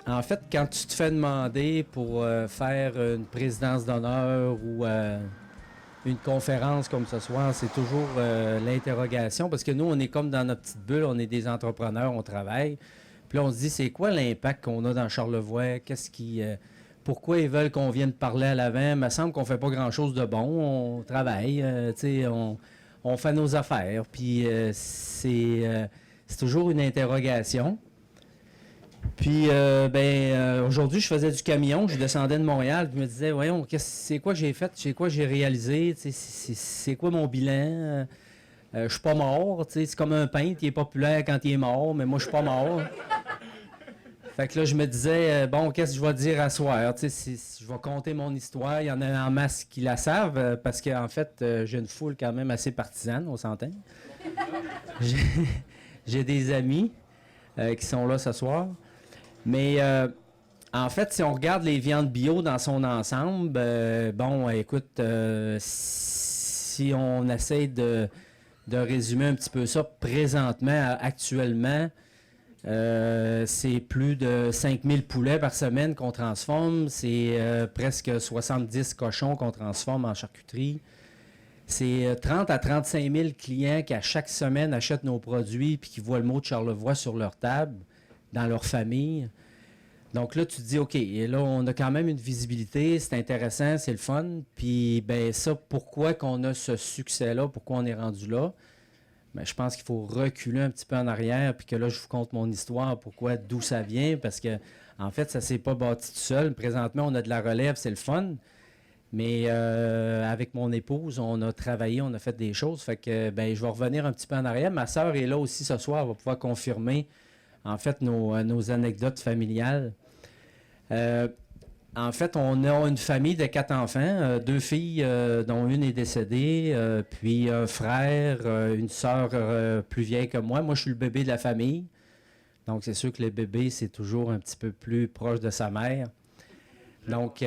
En fait, quand tu te fais demander pour faire une présidence d'honneur ou une conférence comme ce soir, c'est toujours l'interrogation parce que nous, on est comme dans notre petite bulle, on est des entrepreneurs, on travaille. Puis là, on se dit, c'est quoi l'impact qu'on a dans Charlevoix? Pourquoi ils veulent qu'on vienne parler à l'avant? Il me semble qu'on fait pas grand-chose de bon. On travaille, on fait nos affaires. Puis c'est toujours une interrogation. Puis, aujourd'hui, je faisais du camion, je descendais de Montréal, puis je me disais, voyons, c'est quoi que j'ai fait, c'est quoi que j'ai réalisé, c'est quoi mon bilan? Je suis pas mort, c'est comme un peintre, il est populaire quand il est mort, mais moi, je suis pas mort. Fait que là, je me disais, bon, qu'est-ce que je vais dire à soir? Je vais conter mon histoire. Il y en a en masse qui la savent, parce qu'en fait, j'ai une foule quand même assez partisane, on s'entend. J'ai j'ai des amis qui sont là ce soir. Mais en fait, si on regarde les viandes bio dans son ensemble, écoute, si on essaie de résumer un petit peu ça, présentement, actuellement, c'est plus de 5000 poulets par semaine qu'on transforme. C'est presque 70 cochons qu'on transforme en charcuterie. C'est 30 à 35 000 clients qui, à chaque semaine, achètent nos produits puis qui voient le mot de Charlevoix sur leur table, dans leur famille. Donc là, tu te dis, OK, et là, on a quand même une visibilité, c'est intéressant, c'est le fun. Puis, ben ça, pourquoi qu'on a ce succès-là, pourquoi on est rendu là? Ben, je pense qu'il faut reculer un petit peu en arrière, puis que là, je vous conte mon histoire, d'où ça vient, parce que, en fait, ça s'est pas bâti tout seul. Présentement, on a de la relève, c'est le fun. Mais avec mon épouse, on a travaillé, on a fait des choses. Fait que, ben, je vais revenir un petit peu en arrière. Ma sœur est là aussi ce soir, elle va pouvoir confirmer, en fait, nos anecdotes familiales. Euh, En fait, on a une famille de 4 enfants, 2 filles dont une est décédée, puis un frère, une sœur plus vieille que moi. Moi, je suis le bébé de la famille. Donc, c'est sûr que le bébé, c'est toujours un petit peu plus proche de sa mère. Donc,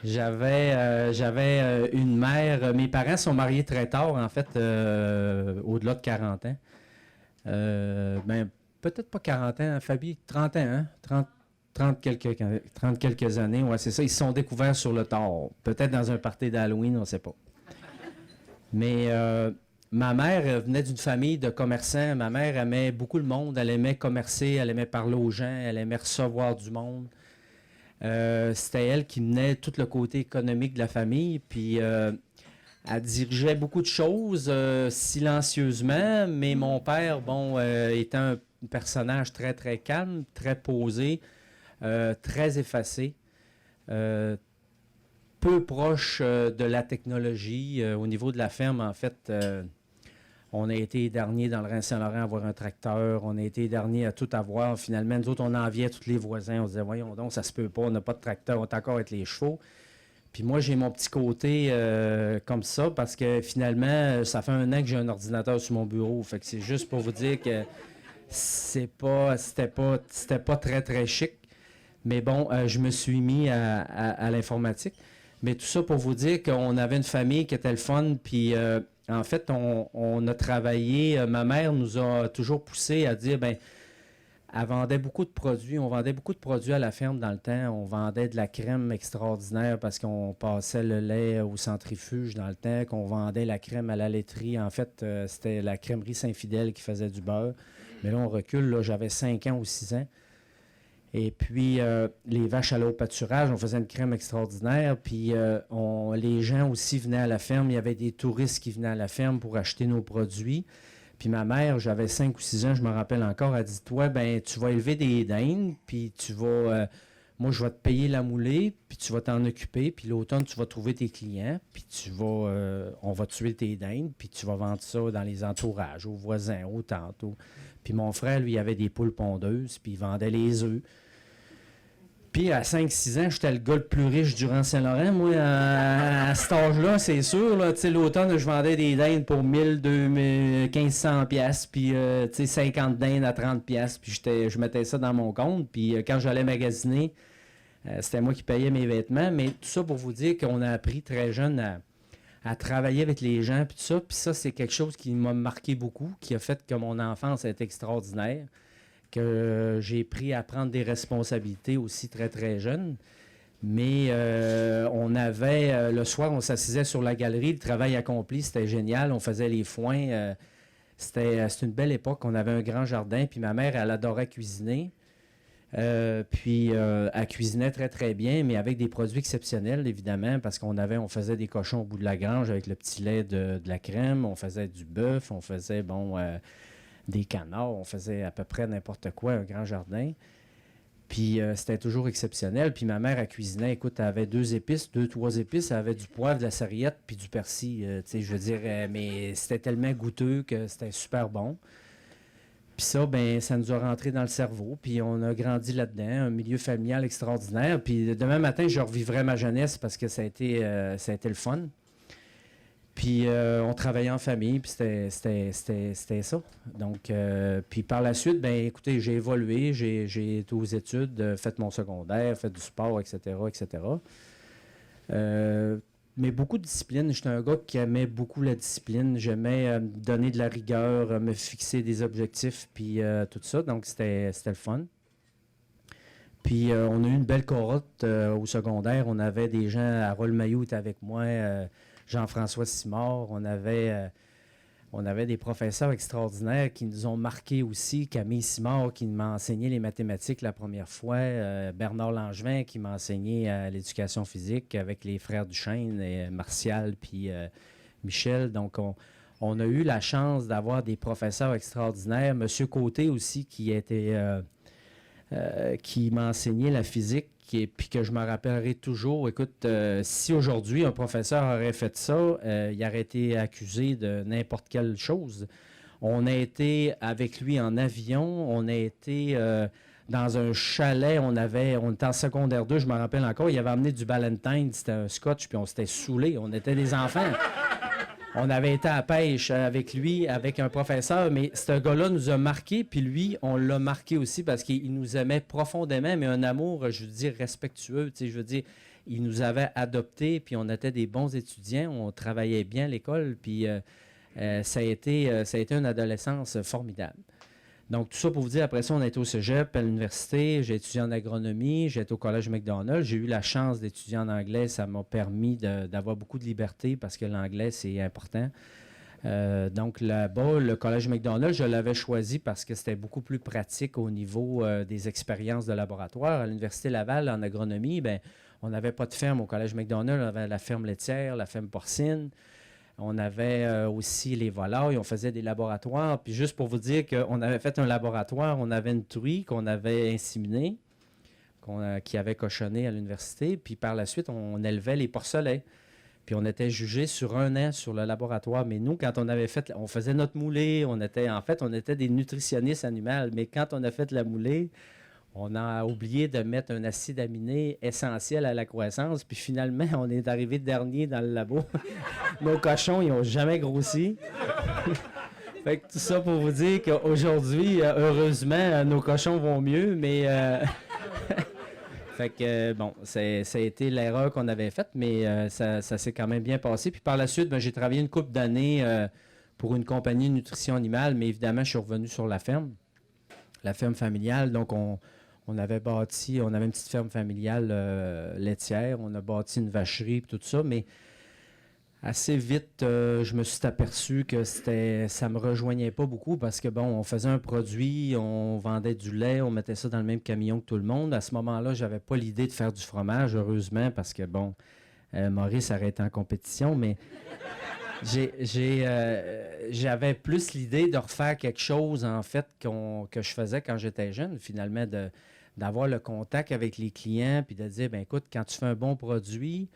j'avais une mère. Mes parents sont mariés très tard, en fait, au-delà de 40 ans. Ben, peut-être pas 40 ans, Fabi, 30 ans, hein? 30 quelques années, ouais, c'est ça. Ils se sont découverts sur le tard. Peut-être dans un party d'Halloween, on ne sait pas. Mais ma mère venait d'une famille de commerçants. Ma mère aimait beaucoup le monde. Elle aimait commercer, elle aimait parler aux gens, elle aimait recevoir du monde. C'était elle qui menait tout le côté économique de la famille. Puis elle dirigeait beaucoup de choses silencieusement, mais mon père, était un personnage très, très calme, très posé, très effacé, euh, peu proche de la technologie. Au niveau de la ferme, en fait, on a été dernier dans le Rhin-Saint-Laurent à avoir un tracteur. On a été dernier à tout avoir. Finalement, nous autres, on enviait tous les voisins. On se disait, voyons donc, ça se peut pas, on n'a pas de tracteur, on est encore avec les chevaux. Puis moi, j'ai mon petit côté comme ça parce que finalement, ça fait 1 an que j'ai un ordinateur sur mon bureau. Fait que c'est juste pour vous dire que c'était pas très, très chic. Mais bon, je me suis mis à l'informatique. Mais tout ça pour vous dire qu'on avait une famille qui était le fun. Puis en fait, on a travaillé. Ma mère nous a toujours poussé à dire, ben, elle vendait beaucoup de produits. On vendait beaucoup de produits à la ferme dans le temps. On vendait de la crème extraordinaire parce qu'on passait le lait au centrifuge dans le temps, qu'on vendait la crème à la laiterie. En fait, c'était la crèmerie Saint-Fidèle qui faisait du beurre. Mais là, on recule. Là, j'avais 5 ans ou 6 ans. Et puis, les vaches allaient au pâturage. On faisait une crème extraordinaire. Puis, les gens aussi venaient à la ferme. Il y avait des touristes qui venaient à la ferme pour acheter nos produits. Puis ma mère, j'avais 5 ou 6 ans, je me rappelle encore, elle dit, toi, ben, tu vas élever des dindes, puis tu vas, moi, je vais te payer la moulée, puis tu vas t'en occuper, puis l'automne, tu vas trouver tes clients, puis on va tuer tes dindes, puis tu vas vendre ça dans les entourages, aux voisins, aux tantes. Puis mon frère, lui, il avait des poules pondeuses, puis il vendait les œufs. Puis à 5-6 ans, j'étais le gars le plus riche du Rhin-Saint-Laurent. Moi, à cet âge-là, c'est sûr. Là, l'automne, je vendais des dindes pour 1000, 2000, 1500 pièces, puis 50 dindes à 30 pièces. Puis je mettais ça dans mon compte. Puis quand j'allais magasiner, c'était moi qui payais mes vêtements. Mais tout ça pour vous dire qu'on a appris très jeune à travailler avec les gens, puis tout ça. Puis ça, c'est quelque chose qui m'a marqué beaucoup, qui a fait que mon enfance est extraordinaire. que j'ai pris à prendre des responsabilités aussi très, très jeune. Mais on avait, le soir, on s'assisait sur la galerie, le travail accompli, c'était génial, on faisait les foins. C'était une belle époque, on avait un grand jardin, puis ma mère, elle adorait cuisiner. Puis elle cuisinait très, très bien, mais avec des produits exceptionnels, évidemment, parce on faisait des cochons au bout de la grange avec le petit lait de la crème, on faisait du bœuf, on faisait, des canards, on faisait à peu près n'importe quoi, un grand jardin. Puis c'était toujours exceptionnel. Puis ma mère, elle cuisinait, écoute, elle avait 3 épices, elle avait du poivre, de la sarriette, puis du persil. Tu sais, je veux dire, mais c'était tellement goûteux que c'était super bon. Puis ça, ben, ça nous a rentré dans le cerveau. Puis on a grandi là-dedans, un milieu familial extraordinaire. Puis demain matin, je revivrai ma jeunesse parce que ça a été le fun. Puis on travaillait en famille, puis c'était ça. Donc, puis par la suite, ben écoutez, j'ai évolué, j'ai été aux études, fait mon secondaire, fait du sport, etc., etc. Mais beaucoup de discipline. J'étais un gars qui aimait beaucoup la discipline. J'aimais donner de la rigueur, me fixer des objectifs, puis tout ça. Donc, c'était le fun. Puis, on a eu une belle cohorte au secondaire. On avait des gens, Harold Mailloux était avec moi, Jean-François Simard. On avait des professeurs extraordinaires qui nous ont marqués aussi. Camille Simard qui m'a enseigné les mathématiques la première fois. Bernard Langevin qui m'a enseigné l'éducation physique avec les frères Duchesne, et Martial puis Michel. Donc, on a eu la chance d'avoir des professeurs extraordinaires. Monsieur Côté aussi qui m'a enseigné la physique puis que je me rappellerai toujours. Écoute, si aujourd'hui un professeur aurait fait ça, il aurait été accusé de n'importe quelle chose. On a été avec lui en avion, on a été dans un chalet, on était en secondaire 2, je me rappelle encore, il avait amené du Ballantine, c'était un scotch, puis on s'était saoulés, on était des enfants. On avait été à la pêche avec lui, avec un professeur, mais ce gars-là nous a marqués, puis lui, on l'a marqué aussi parce qu'il nous aimait profondément, mais un amour, je veux dire, respectueux. Tu sais, je veux dire, il nous avait adoptés, puis on était des bons étudiants, on travaillait bien à l'école, puis ça a été une adolescence formidable. Donc, tout ça pour vous dire, après ça, on a été au cégep, à l'université, j'ai étudié en agronomie, j'ai été au collège McDonald, j'ai eu la chance d'étudier en anglais, ça m'a permis d'avoir beaucoup de liberté parce que l'anglais, c'est important. Donc, là-bas, le collège McDonald, je l'avais choisi parce que c'était beaucoup plus pratique au niveau des expériences de laboratoire. À l'Université Laval, en agronomie, ben, on n'avait pas de ferme au collège McDonald, on avait la ferme laitière, la ferme porcine. On avait aussi les volailles, on faisait des laboratoires. Puis juste pour vous dire qu'on avait fait un laboratoire, on avait une truie qu'on avait inséminée, qui avait cochonné à l'université. Puis par la suite, on élevait les porcelets. Puis on était jugés sur 1 an sur le laboratoire. Mais nous, quand on avait fait, on faisait notre moulée, on était des nutritionnistes animaux. Mais quand on a fait la moulée, on a oublié de mettre un acide aminé essentiel à la croissance. Puis finalement, on est arrivé dernier dans le labo. Nos cochons, ils n'ont jamais grossi. Fait que tout ça pour vous dire qu'aujourd'hui, heureusement, nos cochons vont mieux, mais... Fait que, bon, ça a été l'erreur qu'on avait faite, mais ça s'est quand même bien passé. Puis par la suite, j'ai travaillé une couple d'années pour une compagnie de nutrition animale, mais évidemment, je suis revenu sur la ferme familiale. Donc, on avait une petite ferme familiale laitière, on a bâti une vacherie et tout ça, mais assez vite, je me suis aperçu que ça me rejoignait pas beaucoup parce que, bon, on faisait un produit, on vendait du lait, on mettait ça dans le même camion que tout le monde. À ce moment-là, j'avais pas l'idée de faire du fromage, heureusement, parce que, bon, Maurice aurait été en compétition, mais j'avais plus l'idée de refaire quelque chose, en fait, que je faisais quand j'étais jeune, finalement, d'avoir le contact avec les clients, puis de dire, ben écoute, quand tu fais un bon produit,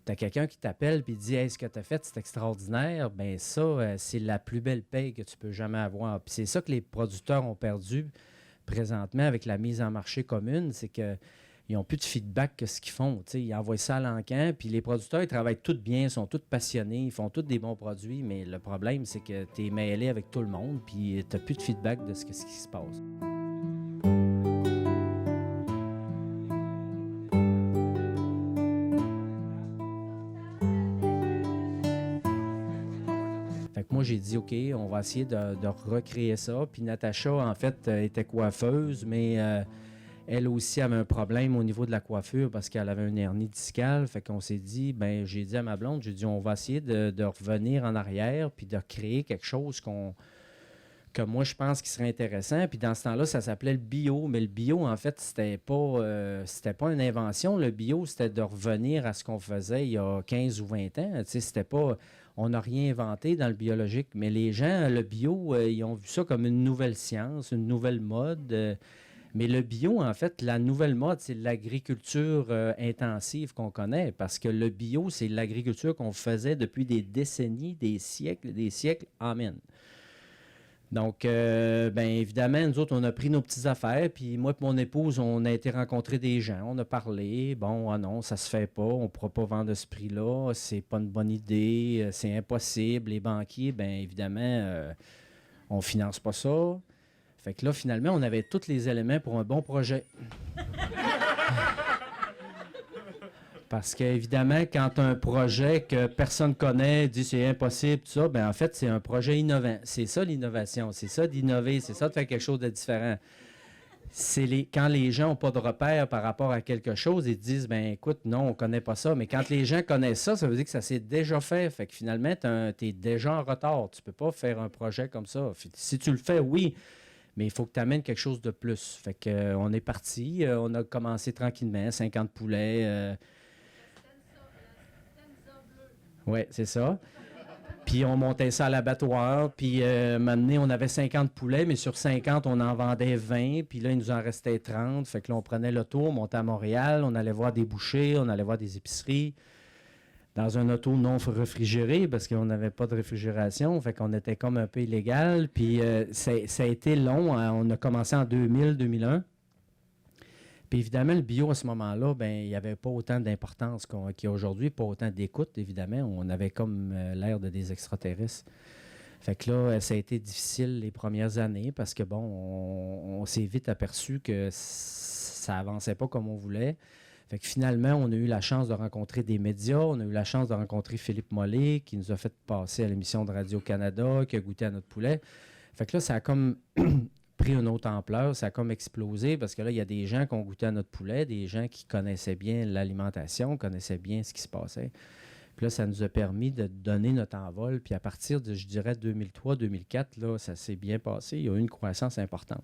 tu as quelqu'un qui t'appelle puis dit, hey, ce que tu as fait, c'est extraordinaire, ben ça, c'est la plus belle paye que tu peux jamais avoir. Puis c'est ça que les producteurs ont perdu présentement avec la mise en marché commune, c'est qu'ils n'ont plus de feedback que ce qu'ils font. T'sais, ils envoient ça à l'encan, puis les producteurs, ils travaillent tous bien, ils sont tous passionnés, ils font tous des bons produits, mais le problème, c'est que tu es mêlé avec tout le monde, puis tu n'as plus de feedback de ce qui se passe. Fait que moi, j'ai dit, OK, on va essayer de recréer ça. Puis Natacha, en fait, était coiffeuse, mais elle aussi avait un problème au niveau de la coiffure parce qu'elle avait une hernie discale. Fait qu'on s'est dit, ben j'ai dit à ma blonde, j'ai dit, on va essayer de revenir en arrière puis de créer quelque chose que moi, je pense qu'il serait intéressant. Puis dans ce temps-là, ça s'appelait le bio. Mais le bio, en fait, c'était pas une invention. Le bio, c'était de revenir à ce qu'on faisait il y a 15 ou 20 ans. Tu sais, c'était pas... On n'a rien inventé dans le biologique. Mais les gens, le bio, ils ont vu ça comme une nouvelle science, une nouvelle mode. Mais le bio, en fait, la nouvelle mode, c'est l'agriculture intensive qu'on connaît. Parce que le bio, c'est l'agriculture qu'on faisait depuis des décennies, des siècles. Amen. Donc, bien évidemment, nous autres, on a pris nos petites affaires, puis moi et mon épouse, on a été rencontrer des gens, on a parlé, bon, ah non, ça se fait pas, on ne pourra pas vendre à ce prix-là, c'est pas une bonne idée, c'est impossible, les banquiers, bien évidemment, on finance pas ça. Fait que là, finalement, on avait tous les éléments pour un bon projet. Parce qu'évidemment, quand tu as un projet que personne ne connaît, dit c'est impossible, tout ça, bien en fait, c'est un projet innovant. C'est ça l'innovation, c'est ça d'innover, c'est ça de faire quelque chose de différent. Quand les gens n'ont pas de repère par rapport à quelque chose, ils te disent, ben écoute, non, on ne connaît pas ça. Mais quand les gens connaissent ça, ça veut dire que ça s'est déjà fait. Fait que finalement, tu es déjà en retard. Tu ne peux pas faire un projet comme ça. Si tu le fais, oui, mais il faut que tu amènes quelque chose de plus. Fait que, on est parti, on a commencé tranquillement, 50 poulets. Oui, c'est ça. Puis on montait ça à l'abattoir. Puis maintenant, on avait 50 poulets, mais sur 50, on en vendait 20. Puis là, il nous en restait 30. Fait que là, on prenait l'auto, on montait à Montréal, on allait voir des bouchers, on allait voir des épiceries. Dans un auto non réfrigéré, parce qu'on n'avait pas de réfrigération. Fait qu'on était comme un peu illégal. Puis ça a été long. Hein. On a commencé en 2000-2001. Puis évidemment, le bio, à ce moment-là, ben il n'y avait pas autant d'importance qu'il y a aujourd'hui, pas autant d'écoute, évidemment. On avait comme l'air de des extraterrestres. Fait que là, ça a été difficile les premières années parce que, bon, on s'est vite aperçu que ça avançait pas comme on voulait. Fait que finalement, on a eu la chance de rencontrer des médias. On a eu la chance de rencontrer Philippe Mollet, qui nous a fait passer à l'émission de Radio-Canada, qui a goûté à notre poulet. Fait que là, ça a comme pris une autre ampleur, ça a comme explosé parce que là, il y a des gens qui ont goûté à notre poulet, des gens qui connaissaient bien l'alimentation, connaissaient bien ce qui se passait. Puis là, ça nous a permis de donner notre envol. Puis à partir de, je dirais, 2003-2004, là, ça s'est bien passé. Il y a eu une croissance importante.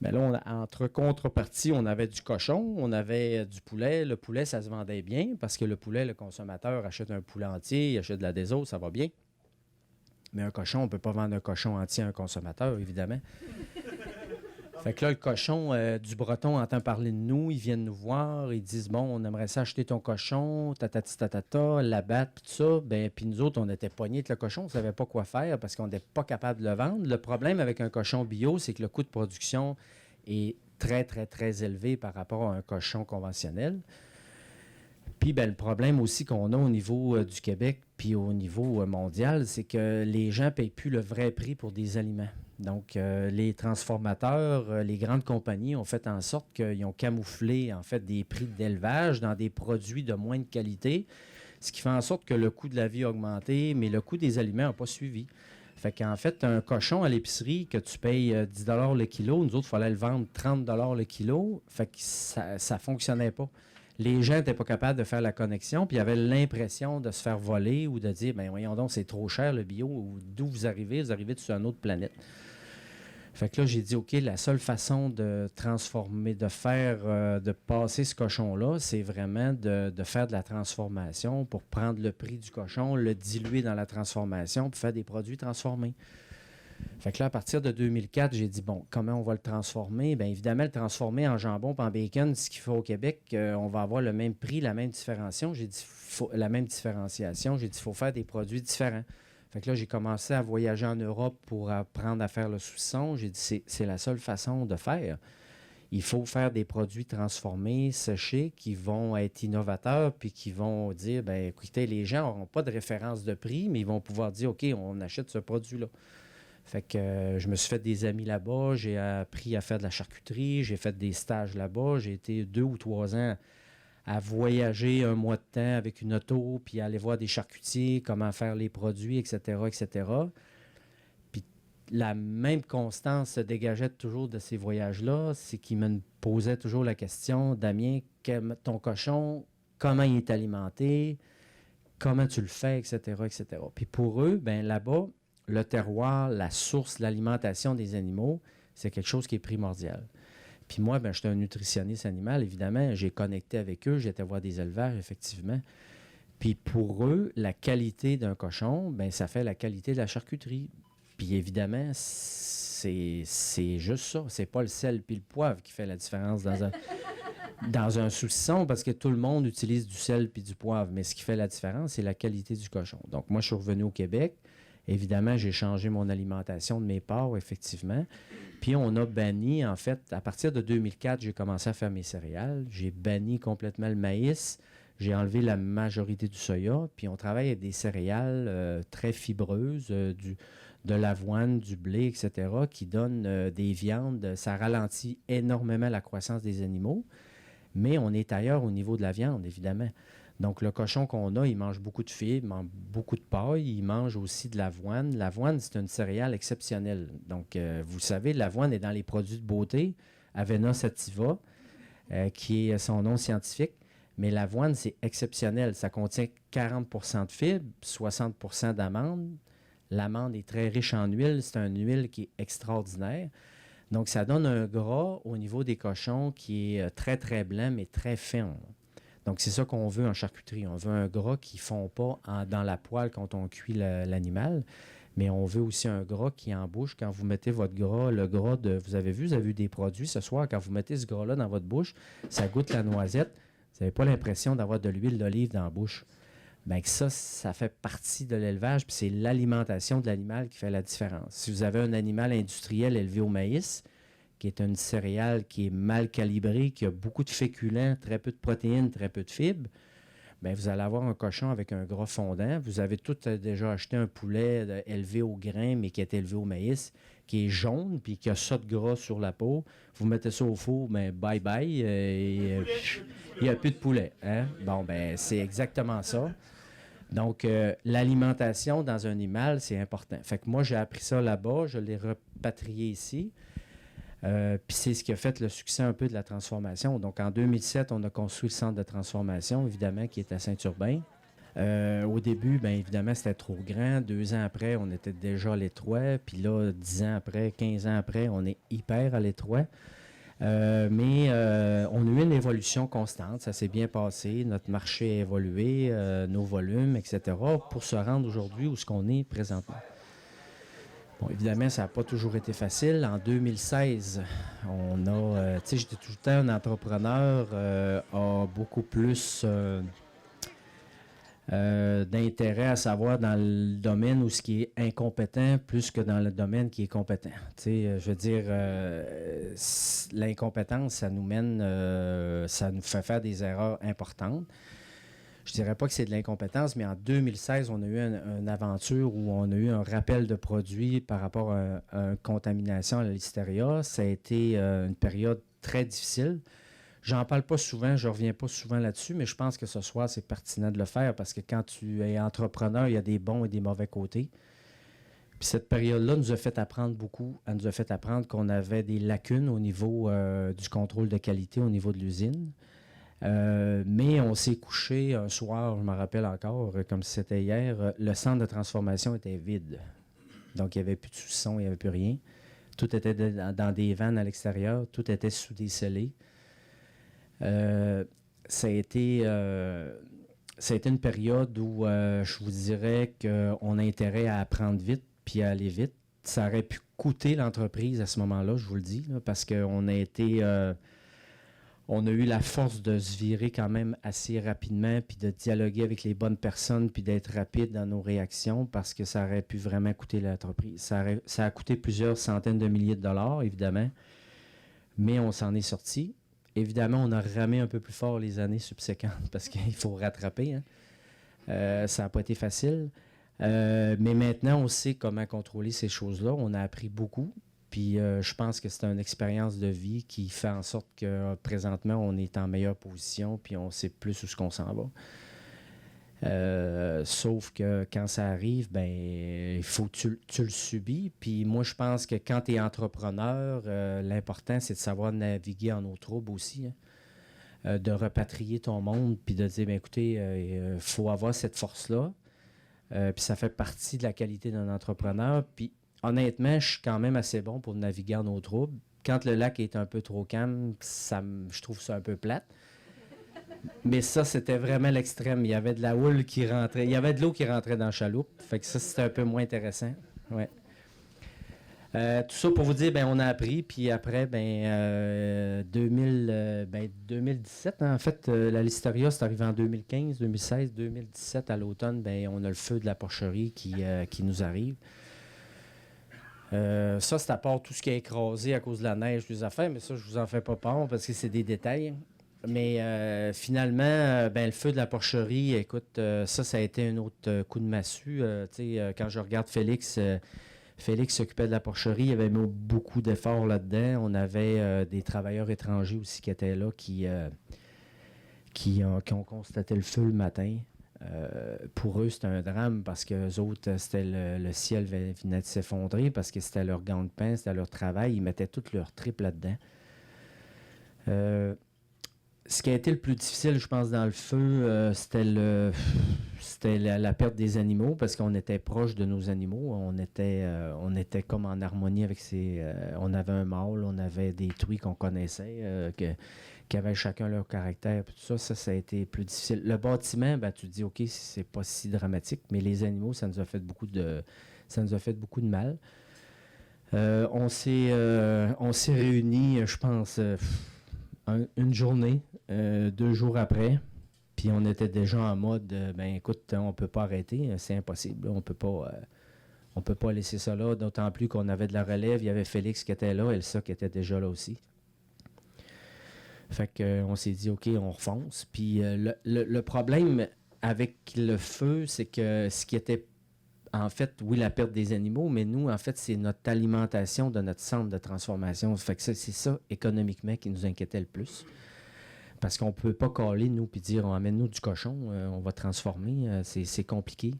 Mais là, entre contrepartie, on avait du cochon, on avait du poulet. Le poulet, ça se vendait bien parce que le poulet, le consommateur achète un poulet entier, il achète de la déso, ça va bien. Mais un cochon, on ne peut pas vendre un cochon entier à un consommateur, évidemment. Fait que là, le cochon du Breton entend parler de nous, ils viennent nous voir, ils disent, bon, on aimerait ça acheter ton cochon, tatati tatata, l'abattre, puis tout ça. Ben, puis nous autres, on était pognés avec le cochon, on ne savait pas quoi faire parce qu'on n'était pas capable de le vendre. Le problème avec un cochon bio, c'est que le coût de production est très, très, très élevé par rapport à un cochon conventionnel. Puis ben, le problème aussi qu'on a au niveau du Québec puis au niveau mondial, c'est que les gens ne payent plus le vrai prix pour des aliments. Donc, les transformateurs, les grandes compagnies ont fait en sorte qu'ils ont camouflé en fait des prix d'élevage dans des produits de moins de qualité, ce qui fait en sorte que le coût de la vie a augmenté, mais le coût des aliments n'a pas suivi. Fait qu'en fait, un cochon à l'épicerie que tu payes 10 $ le kilo, nous autres, il fallait le vendre 30 $ le kilo. Fait que ça ne fonctionnait pas. Les gens n'étaient pas capables de faire la connexion, puis ils avaient l'impression de se faire voler ou de dire, ben voyons donc, c'est trop cher le bio, ou d'où vous arrivez sur une autre planète. Fait que là, j'ai dit, OK, la seule façon de transformer, de passer ce cochon-là, c'est vraiment de faire de la transformation pour prendre le prix du cochon, le diluer dans la transformation, pour faire des produits transformés. Fait que là, à partir de 2004, j'ai dit, bon, comment on va le transformer? Bien évidemment, le transformer en jambon et en bacon, ce qu'il faut au Québec, on va avoir le même prix, la même différenciation. J'ai dit, la même différenciation. J'ai dit, il faut faire des produits différents. Fait que là, j'ai commencé à voyager en Europe pour apprendre à faire le saucisson. J'ai dit, c'est la seule façon de faire. Il faut faire des produits transformés, séchés, qui vont être innovateurs, puis qui vont dire, bien, écoutez, les gens n'auront pas de référence de prix, mais ils vont pouvoir dire, OK, on achète ce produit-là. Fait que je me suis fait des amis là-bas, j'ai appris à faire de la charcuterie, j'ai fait des stages là-bas, j'ai été 2 ou 3 ans à voyager un mois de temps avec une auto, puis aller voir des charcutiers, comment faire les produits, etc., etc. Puis la même constance se dégageait toujours de ces voyages-là, c'est qu'ils me posaient toujours la question, Damien, ton cochon, comment il est alimenté, comment tu le fais, etc., etc. Puis pour eux, ben là-bas, le terroir, la source, l'alimentation des animaux, c'est quelque chose qui est primordial. Puis moi, ben, j'étais un nutritionniste animal, évidemment. J'ai connecté avec eux, j'étais voir des éleveurs, effectivement. Puis pour eux, la qualité d'un cochon, ben, ça fait la qualité de la charcuterie. Puis évidemment, c'est juste ça. C'est pas le sel puis le poivre qui fait la différence dans un saucisson, parce que tout le monde utilise du sel puis du poivre. Mais ce qui fait la différence, c'est la qualité du cochon. Donc moi, je suis revenu au Québec. Évidemment, j'ai changé mon alimentation de mes porcs, effectivement. Puis on a banni, en fait, à partir de 2004, j'ai commencé à faire mes céréales. J'ai banni complètement le maïs. J'ai enlevé la majorité du soya. Puis on travaille avec des céréales très fibreuses, de l'avoine, du blé, etc., qui donnent des viandes. Ça ralentit énormément la croissance des animaux. Mais on est ailleurs au niveau de la viande, évidemment. Donc, le cochon qu'on a, il mange beaucoup de fibres, il mange beaucoup de paille, il mange aussi de l'avoine. L'avoine, c'est une céréale exceptionnelle. Donc, vous savez, l'avoine est dans les produits de beauté, Avena sativa, qui est son nom scientifique. Mais l'avoine, c'est exceptionnel. Ça contient 40 de fibres, 60 d'amandes. L'amande est très riche en huile. C'est une huile qui est extraordinaire. Donc, ça donne un gras au niveau des cochons qui est très, très blanc, mais très fin. Donc, c'est ça qu'on veut en charcuterie. On veut un gras qui ne fond pas dans la poêle quand on cuit l'animal, mais on veut aussi un gras qui est en bouche. Quand vous mettez votre gras, le gras de... Vous avez vu des produits ce soir, quand vous mettez ce gras-là dans votre bouche, ça goûte la noisette. Vous n'avez pas l'impression d'avoir de l'huile d'olive dans la bouche. Bien, ça fait partie de l'élevage, puis c'est l'alimentation de l'animal qui fait la différence. Si vous avez un animal industriel élevé au maïs, qui est une céréale qui est mal calibrée, qui a beaucoup de féculents, très peu de protéines, très peu de fibres, bien, vous allez avoir un cochon avec un gras fondant. Vous avez tout déjà acheté un poulet élevé au grain, mais qui est élevé au maïs, qui est jaune, puis qui a ça de gras sur la peau. Vous mettez ça au four, bien, bye-bye, il n'y a plus de poulet. Hein? Bon, ben c'est exactement ça. Donc, l'alimentation dans un animal, c'est important. Fait que moi, j'ai appris ça là-bas, je l'ai repatrié ici. Puis c'est ce qui a fait le succès un peu de la transformation. Donc, en 2007, on a construit le centre de transformation, évidemment, qui est à Saint-Urbain. Au début, bien évidemment, c'était trop grand. 2 ans après, on était déjà à l'étroit. Puis là, 10 ans après, 15 ans après, on est hyper à l'étroit. Mais on a eu une évolution constante. Ça s'est bien passé. Notre marché a évolué, nos volumes, etc., pour se rendre aujourd'hui où ce qu'on est présentement. Bon, évidemment, ça n'a pas toujours été facile. En 2016, on a... tu sais, j'étais tout le temps un entrepreneur, a beaucoup plus d'intérêt à savoir dans le domaine où ce qui est incompétent plus que dans le domaine qui est compétent. Tu sais, je veux dire, l'incompétence, ça nous mène... ça nous fait faire des erreurs importantes. Je dirais pas que c'est de l'incompétence, mais en 2016, on a eu une aventure où on a eu un rappel de produits par rapport à une contamination à la listeria. Ça a été une période très difficile. J'en parle pas souvent, je reviens pas souvent là-dessus, mais je pense que ce soir, c'est pertinent de le faire parce que quand tu es entrepreneur, il y a des bons et des mauvais côtés. Puis cette période-là nous a fait apprendre beaucoup. Elle nous a fait apprendre qu'on avait des lacunes au niveau du contrôle de qualité, au niveau de l'usine. Mais on s'est couché un soir, je me rappelle encore, comme si c'était hier, le centre de transformation était vide. Donc, il n'y avait plus de sous-son, il n'y avait plus rien. Tout était dans des vannes à l'extérieur, tout était sous des scellés. Ça a été une période où je vous dirais qu'on a intérêt à apprendre vite puis à aller vite. Ça aurait pu coûter l'entreprise à ce moment-là, je vous le dis, là, parce qu'on a été... on a eu la force de se virer quand même assez rapidement, puis de dialoguer avec les bonnes personnes, puis d'être rapide dans nos réactions, parce que ça aurait pu vraiment coûter l'entreprise. Ça a coûté plusieurs centaines de milliers de dollars, évidemment, mais on s'en est sorti. Évidemment, on a ramé un peu plus fort les années subséquentes, parce qu'il faut rattraper. Hein. Ça n'a pas été facile. Mais maintenant, on sait comment contrôler ces choses-là. On a appris beaucoup. Puis je pense que c'est une expérience de vie qui fait en sorte que présentement, on est en meilleure position, puis on sait plus où ce qu'on s'en va. Sauf que quand ça arrive, ben il faut que tu le subis. Puis moi, je pense que quand tu es entrepreneur, l'important, c'est de savoir naviguer en eau trouble aussi. Hein. De repatrier ton monde, puis de dire, ben, écoutez, il faut avoir cette force-là. Puis ça fait partie de la qualité d'un entrepreneur. Puis honnêtement, je suis quand même assez bon pour naviguer en eau trouble. Quand le lac est un peu trop calme, je trouve ça un peu plate. Mais ça, c'était vraiment l'extrême. Il y avait de la houle qui rentrait. Il y avait de l'eau qui rentrait dans la chaloupe. Fait que ça, c'était un peu moins intéressant. Ouais. Tout ça pour vous dire, ben, on a appris, puis après, 2017, hein, en fait, la Listeria, c'est arrivé en 2015, 2016, 2017, à l'automne, ben, on a le feu de la porcherie qui nous arrive. Ça, c'est à part tout ce qui a écrasé à cause de la neige, les affaires, mais ça, je vous en fais pas part parce que c'est des détails. Mais finalement, le feu de la porcherie, écoute, ça a été un autre coup de massue. Quand je regarde Félix... Félix s'occupait de la porcherie, il avait mis beaucoup d'efforts là-dedans. On avait des travailleurs étrangers aussi qui étaient là, qui ont constaté le feu le matin. Pour eux, c'était un drame parce qu'eux autres, c'était le ciel venait de s'effondrer parce que c'était leur gant de pain, c'était leur travail. Ils mettaient toute leur trip là-dedans. Ce qui a été le plus difficile, je pense, dans le feu, c'était la perte des animaux parce qu'on était proche de nos animaux. On était comme en harmonie avec on avait un mâle, on avait des truies qu'on connaissait, qui avaient chacun leur caractère. Tout ça, ça a été plus difficile. Le bâtiment, tu te dis, OK, c'est pas si dramatique, mais les animaux, ça nous a fait beaucoup de mal. On s'est réunis, je pense, une journée, 2 jours après, puis on était déjà en mode, écoute, on peut pas arrêter, c'est impossible, on peut pas laisser ça là, d'autant plus qu'on avait de la relève, il y avait Félix qui était là, Elsa qui était déjà là aussi. Fait qu'on s'est dit, OK, on refonce, puis le problème avec le feu, c'est que ce qui était, en fait, oui, la perte des animaux, mais nous, en fait, c'est notre alimentation de notre centre de transformation. Fait que c'est ça, économiquement, qui nous inquiétait le plus. Parce qu'on ne peut pas caler, nous, puis dire, on amène-nous du cochon, on va transformer. C'est compliqué.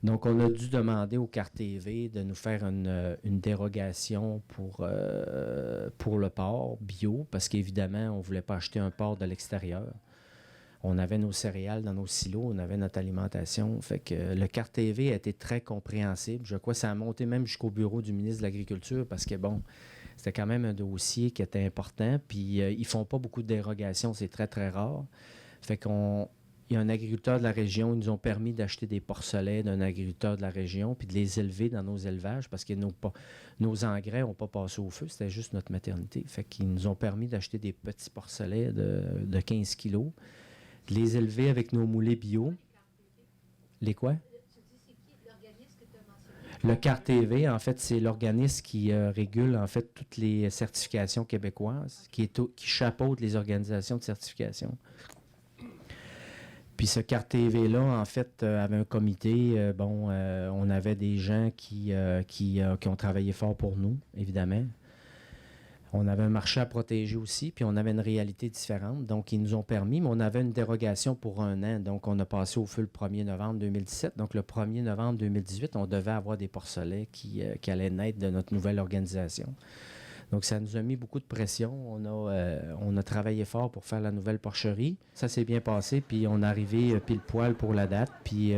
Donc, on a dû demander au CART TV de nous faire une dérogation pour le porc bio, parce qu'évidemment, on ne voulait pas acheter un porc de l'extérieur. On avait nos céréales dans nos silos, on avait notre alimentation. Fait que le CART TV a été très compréhensible. Je crois que ça a monté même jusqu'au bureau du ministre de l'Agriculture parce que, c'était quand même un dossier qui était important. Puis, ils font pas beaucoup de dérogations, c'est très, très rare. Fait il y a un agriculteur de la région, ils nous ont permis d'acheter des porcelets d'un agriculteur de la région puis de les élever dans nos élevages parce que nos engrais n'ont pas passé au feu, c'était juste notre maternité. Fait qu'ils nous ont permis d'acheter des petits porcelets de 15 kilos. Les élever avec nos moulets bio. Les quoi? Le CART TV, en fait, c'est l'organisme qui régule, en fait, toutes les certifications québécoises, qui chapeaute les organisations de certification. Puis ce CART TV-là, en fait, avait un comité. On avait des gens qui ont travaillé fort pour nous, évidemment. On avait un marché à protéger aussi, puis on avait une réalité différente. Donc, ils nous ont permis, mais on avait une dérogation pour 1 an. Donc, on a passé au feu le 1er novembre 2017. Donc, le 1er novembre 2018, on devait avoir des porcelets qui allaient naître de notre nouvelle organisation. Donc, ça nous a mis beaucoup de pression. On a travaillé fort pour faire la nouvelle porcherie. Ça s'est bien passé, puis on est arrivé pile poil pour la date. Puis,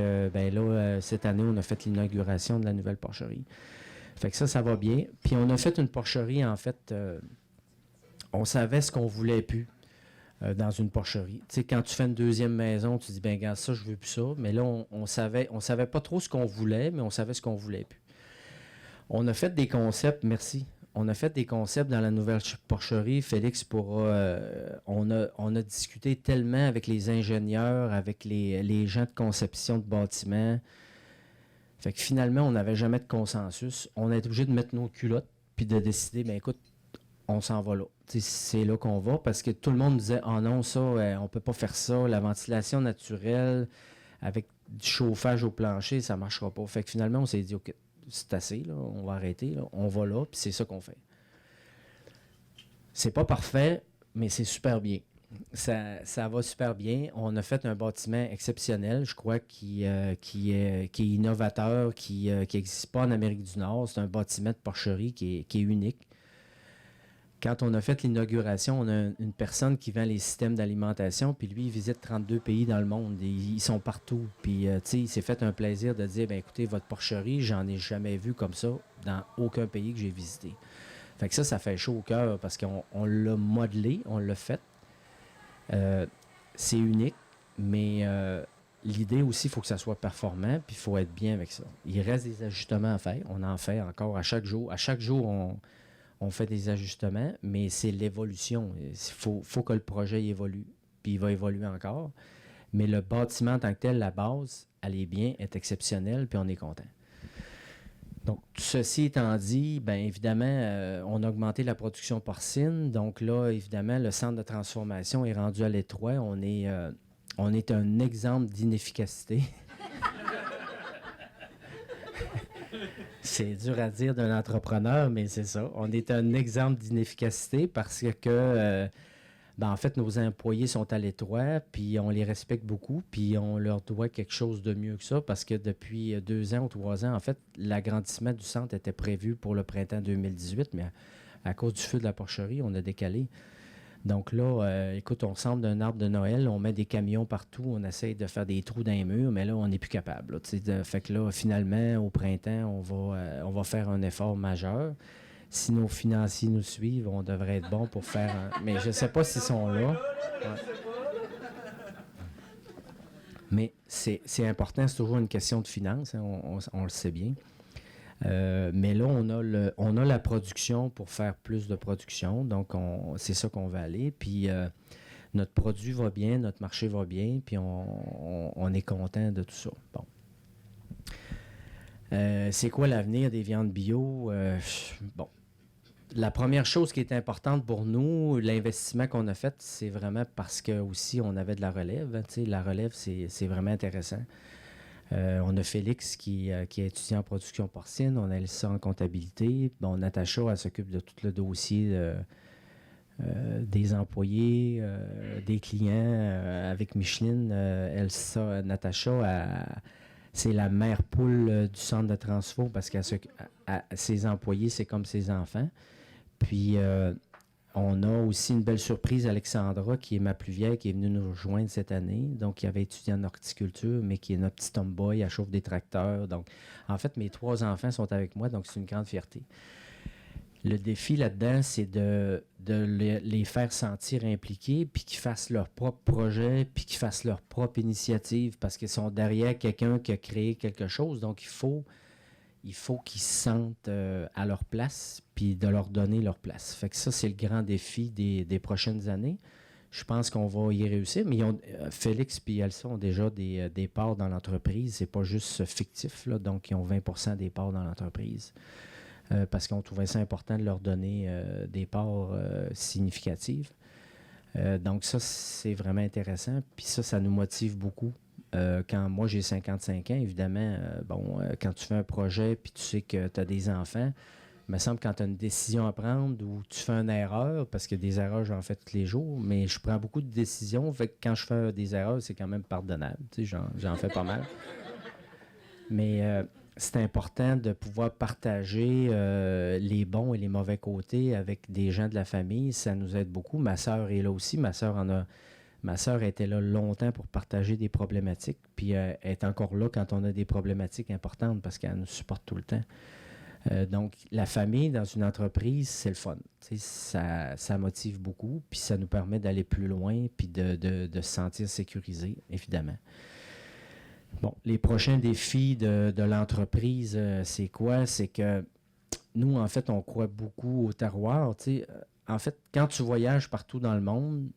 cette année, on a fait l'inauguration de la nouvelle porcherie. Fait que ça va bien. Puis on a fait une porcherie, en fait, on savait ce qu'on voulait plus dans une porcherie. Tu sais, quand tu fais une deuxième maison, tu dis, regarde, ça, je veux plus ça. Mais là, on savait pas trop ce qu'on voulait, mais on savait ce qu'on voulait plus. On a fait des concepts, merci. On a fait des concepts dans la nouvelle porcherie. Félix on a discuté tellement avec les ingénieurs, avec les gens de conception de bâtiments. Fait que finalement, on n'avait jamais de consensus. On a été obligé de mettre nos culottes puis de décider, écoute, on s'en va là. T'sais, c'est là qu'on va parce que tout le monde disait, oh non, ça, on peut pas faire ça. La ventilation naturelle avec du chauffage au plancher, ça marchera pas. Fait que finalement, on s'est dit, OK, c'est assez, là, on va arrêter, là, on va là, puis c'est ça qu'on fait. C'est pas parfait, mais c'est super bien. Ça va super bien. On a fait un bâtiment exceptionnel, je crois, qui est innovateur, qui n'existe pas en Amérique du Nord. C'est un bâtiment de porcherie qui est unique. Quand on a fait l'inauguration, on a une personne qui vend les systèmes d'alimentation, puis lui, il visite 32 pays dans le monde. Ils sont partout. Puis, tu sais, il s'est fait un plaisir de dire, ben écoutez, votre porcherie, j'en ai jamais vu comme ça dans aucun pays que j'ai visité. Fait que ça fait chaud au cœur parce qu'on l'a modelé, on l'a fait. C'est unique, mais l'idée aussi, il faut que ça soit performant, puis il faut être bien avec ça. Il reste des ajustements à faire. On en fait encore à chaque jour. À chaque jour, on fait des ajustements, mais c'est l'évolution. Il faut que le projet évolue, puis il va évoluer encore. Mais le bâtiment en tant que tel, la base, elle est bien, est exceptionnelle, puis on est content. Donc, ceci étant dit, bien évidemment, on a augmenté la production porcine. Donc là, évidemment, le centre de transformation est rendu à l'étroit. On est un exemple d'inefficacité. C'est dur à dire d'un entrepreneur, mais c'est ça. On est un exemple d'inefficacité parce que, en fait, nos employés sont à l'étroit, puis on les respecte beaucoup, puis on leur doit quelque chose de mieux que ça parce que depuis 2 ans ou 3 ans, en fait, l'agrandissement du centre était prévu pour le printemps 2018, mais à cause du feu de la porcherie, on a décalé. Donc là, écoute, on ressemble d'un arbre de Noël, on met des camions partout, on essaye de faire des trous dans les murs, mais là, on n'est plus capable. Fait que là, finalement, au printemps, on va faire un effort majeur. Si nos financiers nous suivent, on devrait être bon pour faire mais je ne sais pas s'ils sont là. Ouais. Mais c'est important, c'est toujours une question de finances, hein, on le sait bien. Mais là, on a la production pour faire plus de production. Donc, c'est ça qu'on va aller. Puis, notre produit va bien, notre marché va bien, puis on est content de tout ça. Bon. C'est quoi l'avenir des viandes bio? Bon. La première chose qui est importante pour nous, l'investissement qu'on a fait, c'est vraiment parce que aussi on avait de la relève. Tu sais, la relève, c'est vraiment intéressant. On a Félix qui a étudié en production porcine, on a Elsa en comptabilité. Bon, Natacha, elle s'occupe de tout le dossier des employés, des clients. Avec Micheline, Elsa, Natacha, c'est la mère poule du centre de transfo parce que ses employés, c'est comme ses enfants. Puis, on a aussi une belle surprise, Alexandra, qui est ma plus vieille, qui est venue nous rejoindre cette année. Donc, qui avait étudié en horticulture, mais qui est notre petit tomboy, elle chauffe des tracteurs. Donc, en fait, mes 3 enfants sont avec moi, donc c'est une grande fierté. Le défi là-dedans, c'est de les faire sentir impliqués, puis qu'ils fassent leur propre projet, puis qu'ils fassent leur propre initiative, parce qu'ils sont derrière quelqu'un qui a créé quelque chose. Donc, il faut qu'ils se sentent à leur place, puis de leur donner leur place. Fait que ça, c'est le grand défi des prochaines années. Je pense qu'on va y réussir, mais Félix et Elsa ont déjà des parts dans l'entreprise. C'est pas juste fictif, là, donc ils ont 20% des parts dans l'entreprise. Parce qu'on trouvait ça important de leur donner des parts significatives. Donc ça, c'est vraiment intéressant. Puis ça nous motive beaucoup. Quand moi, j'ai 55 ans, évidemment, quand tu fais un projet puis tu sais que tu as des enfants, il me semble que quand tu as une décision à prendre ou tu fais une erreur, parce que des erreurs, j'en fais tous les jours, mais je prends beaucoup de décisions. Fait que quand je fais des erreurs, c'est quand même pardonnable. Tu sais, j'en fais pas mal. Mais c'est important de pouvoir partager les bons et les mauvais côtés avec des gens de la famille. Ça nous aide beaucoup. Ma sœur est là aussi. Ma sœur était là longtemps pour partager des problématiques, puis elle est encore là quand on a des problématiques importantes parce qu'elle nous supporte tout le temps. Donc, la famille dans une entreprise, c'est le fun. Ça motive beaucoup, puis ça nous permet d'aller plus loin, puis de se sentir sécurisé, évidemment. Bon, les prochains défis de l'entreprise, c'est quoi? C'est que nous, en fait, on croit beaucoup au terroir. En fait, quand tu voyages partout dans le monde,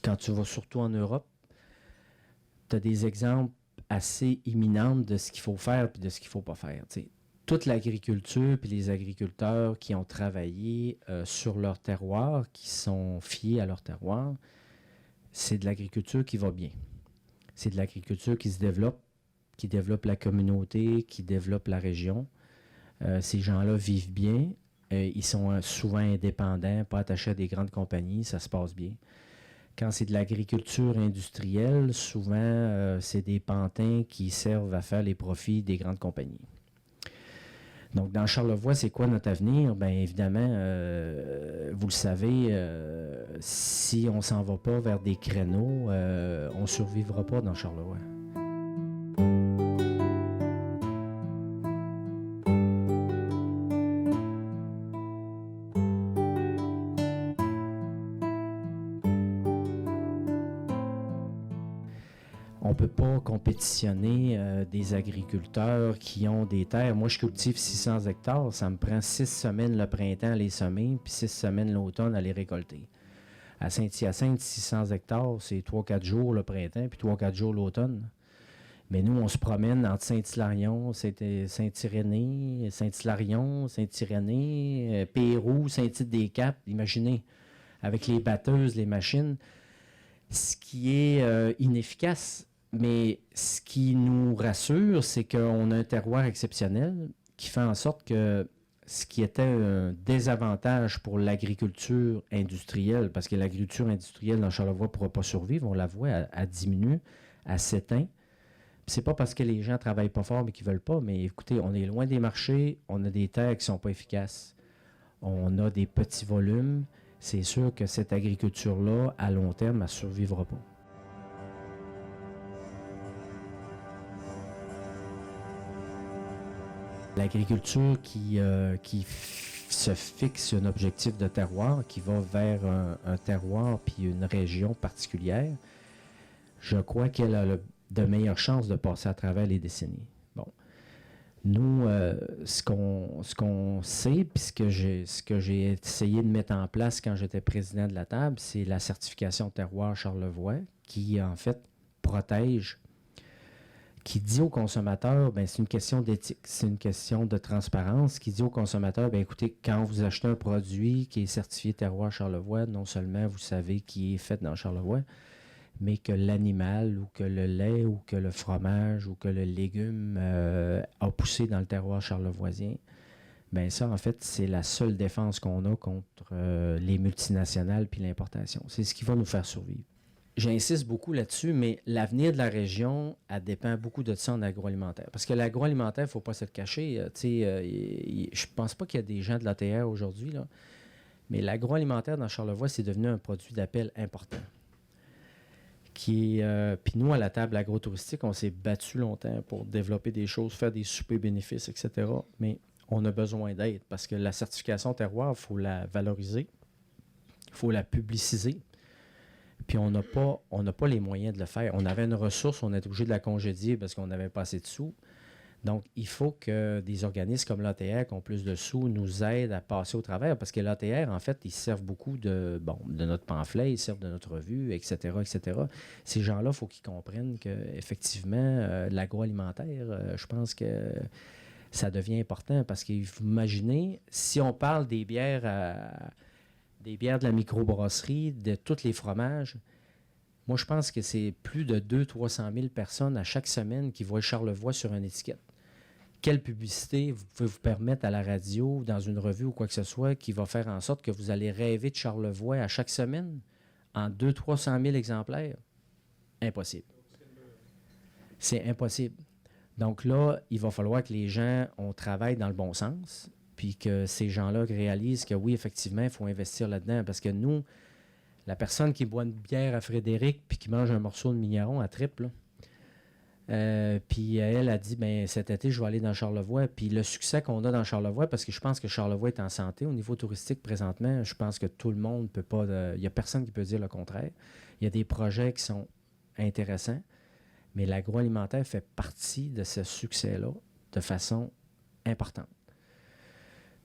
quand tu vas surtout en Europe, tu as des exemples assez imminents de ce qu'il faut faire et de ce qu'il ne faut pas faire. Toute l'agriculture puis les agriculteurs qui ont travaillé sur leur terroir, qui sont fiés à leur terroir, c'est de l'agriculture qui va bien. C'est de l'agriculture qui se développe, qui développe la communauté, qui développe la région. Ces gens-là vivent bien. Ils sont souvent indépendants, pas attachés à des grandes compagnies. Ça se passe bien. Quand c'est de l'agriculture industrielle, souvent, c'est des pantins qui servent à faire les profits des grandes compagnies. Donc, dans Charlevoix, c'est quoi notre avenir? Bien, évidemment, vous le savez, si on ne s'en va pas vers des créneaux, on ne survivra pas dans Charlevoix. On ne peut pas compétitionner des agriculteurs qui ont des terres. Moi, je cultive 600 hectares. Ça me prend 6 semaines le printemps à les semer, puis 6 semaines l'automne à les récolter. À Saint-Hyacinthe, 600 hectares, c'est 3-4 jours le printemps, puis 3-4 jours l'automne. Mais nous, on se promène entre Saint-Hilarion, Saint-Irénée, Saint-Hilarion, Saint-Irénée, Pérou, Saint-Tite-des-Caps. Imaginez, avec les batteuses, les machines, ce qui est inefficace. Mais ce qui nous rassure, c'est qu'on a un terroir exceptionnel qui fait en sorte que ce qui était un désavantage pour l'agriculture industrielle, parce que l'agriculture industrielle dans Charlevoix ne pourra pas survivre, on la voit, elle diminue, elle s'éteint. C'est pas parce que les gens ne travaillent pas fort mais qu'ils ne veulent pas, mais écoutez, on est loin des marchés, on a des terres qui ne sont pas efficaces, on a des petits volumes. C'est sûr que cette agriculture-là, à long terme, elle ne survivra pas. L'agriculture qui se fixe un objectif de terroir, qui va vers un terroir puis une région particulière, je crois qu'elle a de meilleures chances de passer à travers les décennies. Bon. Nous, ce qu'on sait, puis ce que j'ai essayé de mettre en place quand j'étais président de la table, c'est la certification terroir Charlevoix, qui, en fait, protège, qui dit aux consommateurs, bien, c'est une question d'éthique, c'est une question de transparence, qui dit aux consommateurs, bien, écoutez, quand vous achetez un produit qui est certifié terroir Charlevoix, non seulement vous savez qu'il est fait dans Charlevoix, mais que l'animal ou que le lait ou que le fromage ou que le légume a poussé dans le terroir charlevoisien, bien ça, en fait, c'est la seule défense qu'on a contre les multinationales puis l'importation. C'est ce qui va nous faire survivre. J'insiste beaucoup là-dessus, mais l'avenir de la région, elle dépend beaucoup de ça en agroalimentaire. Parce que l'agroalimentaire, il ne faut pas se le cacher. Je ne pense pas qu'il y a des gens de l'ATR aujourd'hui, là, mais l'agroalimentaire dans Charlevoix, c'est devenu un produit d'appel important. Puis nous, à la table agro-touristique, on s'est battu longtemps pour développer des choses, faire des soupers bénéfices, etc. Mais on a besoin d'aide parce que la certification terroir, il faut la valoriser, il faut la publiciser. Puis on n'a pas les moyens de le faire. On avait une ressource, on est obligé de la congédier parce qu'on n'avait pas assez de sous. Donc, il faut que des organismes comme l'ATR qui ont plus de sous nous aident à passer au travers parce que l'ATR, en fait, ils servent beaucoup de notre pamphlet, ils servent de notre revue, etc., etc. Ces gens-là, il faut qu'ils comprennent qu'effectivement, l'agroalimentaire, je pense que ça devient important parce que vous imaginez, si on parle des bières de la microbrasserie, de tous les fromages, moi, je pense que c'est plus de 200-300 000 personnes à chaque semaine qui voient Charlevoix sur une étiquette. Quelle publicité vous pouvez vous permettre à la radio, dans une revue ou quoi que ce soit, qui va faire en sorte que vous allez rêver de Charlevoix à chaque semaine en 200-300 000 exemplaires? Impossible. C'est impossible. Donc là, il va falloir que les gens, on travaille dans le bon sens, puis que ces gens-là réalisent que oui, effectivement, il faut investir là-dedans. Parce que nous, la personne qui boit une bière à Frédéric puis qui mange un morceau de mignon à triple, là, puis elle a dit, ben cet été, je vais aller dans Charlevoix. Puis le succès qu'on a dans Charlevoix, parce que je pense que Charlevoix est en santé au niveau touristique présentement, je pense que tout le monde ne peut pas... Il n'y a personne qui peut dire le contraire. Il y a des projets qui sont intéressants, mais l'agroalimentaire fait partie de ce succès-là de façon importante.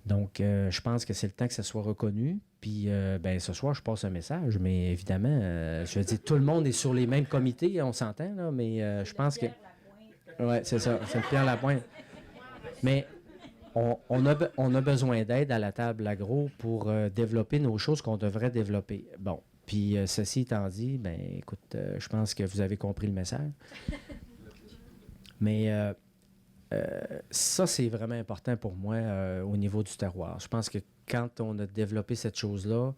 Donc, je pense que c'est le temps que ça soit reconnu. Puis, ce soir, je passe un message, mais évidemment, je veux dire, tout le monde est sur les mêmes comités, on s'entend, là, mais je pense que... Oui, c'est ça, c'est le Pierre Lapointe. Mais on a besoin d'aide à la table agro pour développer nos choses qu'on devrait développer. Bon, puis ceci étant dit, ben écoute, je pense que vous avez compris le message. Mais Ça, c'est vraiment important pour moi au niveau du terroir. Je pense que quand on a développé cette chose-là,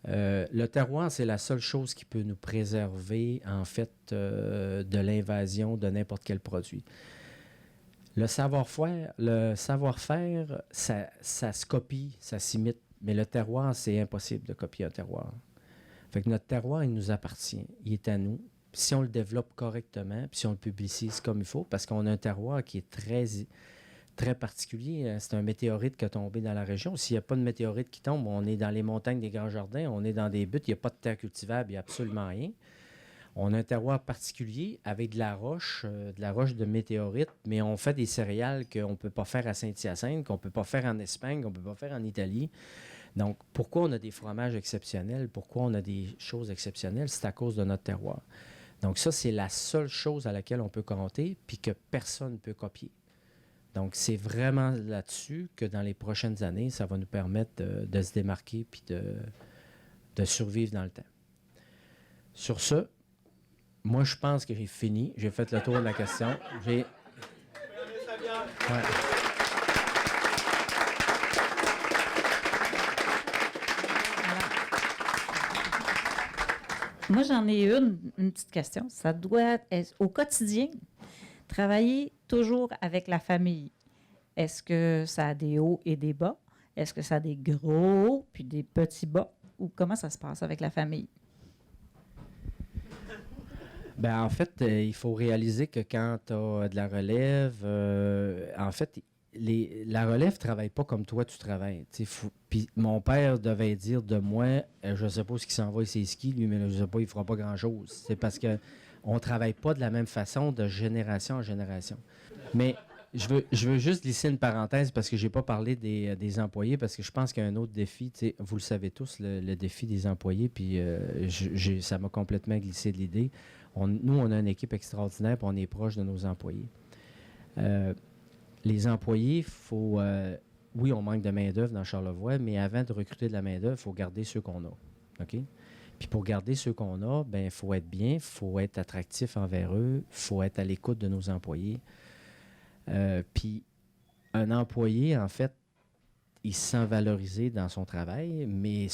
le terroir, c'est la seule chose qui peut nous préserver, en fait, de l'invasion de n'importe quel produit. Le savoir-faire, ça se copie, ça s'imite, mais le terroir, c'est impossible de copier un terroir. Fait que notre terroir, il nous appartient, il est à nous. Puis si on le développe correctement, puis si on le publicise comme il faut, parce qu'on a un terroir qui est très, très particulier. C'est un météorite qui a tombé dans la région. S'il n'y a pas de météorite qui tombe, on est dans les montagnes des Grands Jardins, on est dans des buttes, il n'y a pas de terre cultivable, il n'y a absolument rien. On a un terroir particulier avec de la roche de météorite, mais on fait des céréales qu'on ne peut pas faire à Saint-Hyacinthe, qu'on ne peut pas faire en Espagne, qu'on ne peut pas faire en Italie. Donc, pourquoi on a des fromages exceptionnels? Pourquoi on a des choses exceptionnelles? C'est à cause de notre terroir. Donc, ça, c'est la seule chose à laquelle on peut compter, puis que personne ne peut copier. Donc, c'est vraiment là-dessus que dans les prochaines années, ça va nous permettre de se démarquer puis de survivre dans le temps. Sur ce, moi, je pense que j'ai fini. J'ai fait le tour de la question. Ouais. Moi, j'en ai une petite question. Ça doit être au quotidien, travailler toujours avec la famille. Est-ce que ça a des hauts et des bas? Est-ce que ça a des gros hauts puis des petits bas? Ou comment ça se passe avec la famille? Ben, en fait, il faut réaliser que quand tu as de la relève, en fait, la relève ne travaille pas comme toi, tu travailles. Puis mon père devait dire de moi, je ne sais pas ce qu'il s'en va, ses skis, lui, mais je ne sais pas, il ne fera pas grand-chose. C'est parce qu'on ne travaille pas de la même façon de génération en génération. Mais je veux juste glisser une parenthèse parce que je n'ai pas parlé des employés, parce que je pense qu'il y a un autre défi. Vous le savez tous, le défi des employés, puis ça m'a complètement glissé de l'idée. Nous, on a une équipe extraordinaire, puis on est proche de nos employés. Les employés, oui, on manque de main-d'œuvre dans Charlevoix, mais avant de recruter de la main-d'œuvre, il faut garder ceux qu'on a. OK? Puis pour garder ceux qu'on a, il faut être bien, il faut être attractif envers eux, il faut être à l'écoute de nos employés. Puis un employé, en fait, il se sent valorisé dans son travail, mais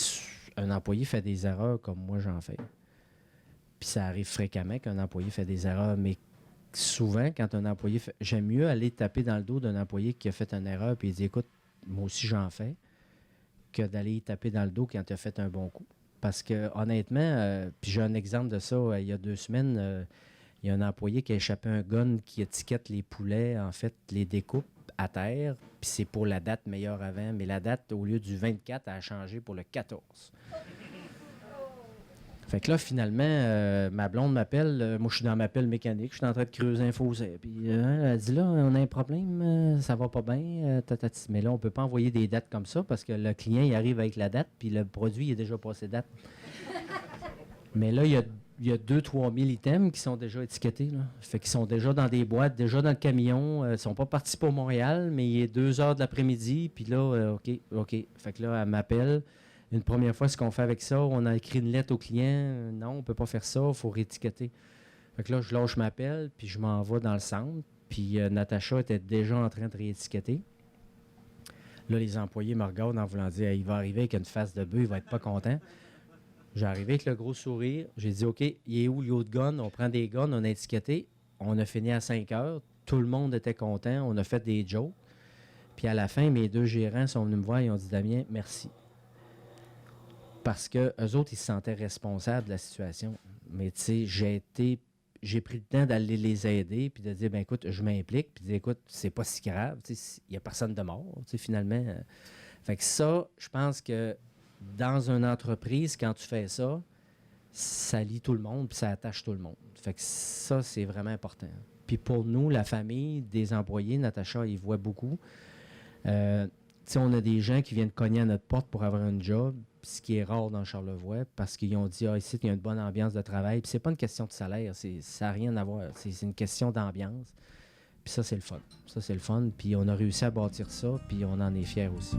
un employé fait des erreurs comme moi j'en fais. Puis ça arrive fréquemment qu'un employé fait des erreurs, mais souvent, quand un employé fait... J'aime mieux aller taper dans le dos d'un employé qui a fait une erreur puis il dit « Écoute, moi aussi j'en fais », que d'aller taper dans le dos quand tu as fait un bon coup. Parce que honnêtement, puis j'ai un exemple de ça, il y a 2 semaines, il y a un employé qui a échappé un gun qui étiquette les poulets, en fait, les découpe à terre, puis c'est pour la date meilleure avant, mais la date, au lieu du 24, elle a changé pour le 14. Fait que là, finalement, ma blonde m'appelle. Moi, je suis dans ma pelle mécanique. Je suis en train de creuser un fossé. Puis elle dit là, on a un problème, ça va pas bien. Mais là, on peut pas envoyer des dates comme ça parce que le client, il arrive avec la date, puis le produit, il est déjà passé date. Mais là, il y a 2-3 000 items qui sont déjà étiquetés. Là. Fait qu'ils sont déjà dans des boîtes, déjà dans le camion. Ils sont pas partis pour Montréal, mais il est 2 heures de l'après-midi. Puis là, OK. Fait que là, elle m'appelle. Une première fois, ce qu'on fait avec ça, on a écrit une lettre au client. Non, on ne peut pas faire ça, il faut réétiqueter. Fait que là, je lâche ma pelle, puis je m'en vais dans le centre. Puis Natacha était déjà en train de réétiqueter. Là, les employés me regardent en voulant dire il va arriver avec une face de bœuf, il va être pas content. J'ai arrivé avec le gros sourire. J'ai dit OK, il est où l'autre gun? On prend des guns, on a étiqueté. On a fini à 5 heures. Tout le monde était content. On a fait des jokes. Puis à la fin, mes 2 gérants sont venus me voir et ont dit Damien, merci. Parce qu'eux autres, ils se sentaient responsables de la situation. Mais tu sais, j'ai pris le temps d'aller les aider, puis de dire, ben écoute, je m'implique, puis de dire, écoute, c'est pas si grave, il n'y a personne de mort, finalement. Fait que ça, je pense que dans une entreprise, quand tu fais ça, ça lie tout le monde, puis ça attache tout le monde. Fait que ça, c'est vraiment important. Puis pour nous, la famille des employés, Natacha, ils voient beaucoup. On a des gens qui viennent cogner à notre porte pour avoir un job, ce qui est rare dans Charlevoix, parce qu'ils ont dit ici, il y a une bonne ambiance de travail. Puis c'est pas une question de salaire, ça n'a rien à voir. C'est une question d'ambiance. Puis ça, c'est le fun. Puis on a réussi à bâtir ça, puis on en est fiers aussi.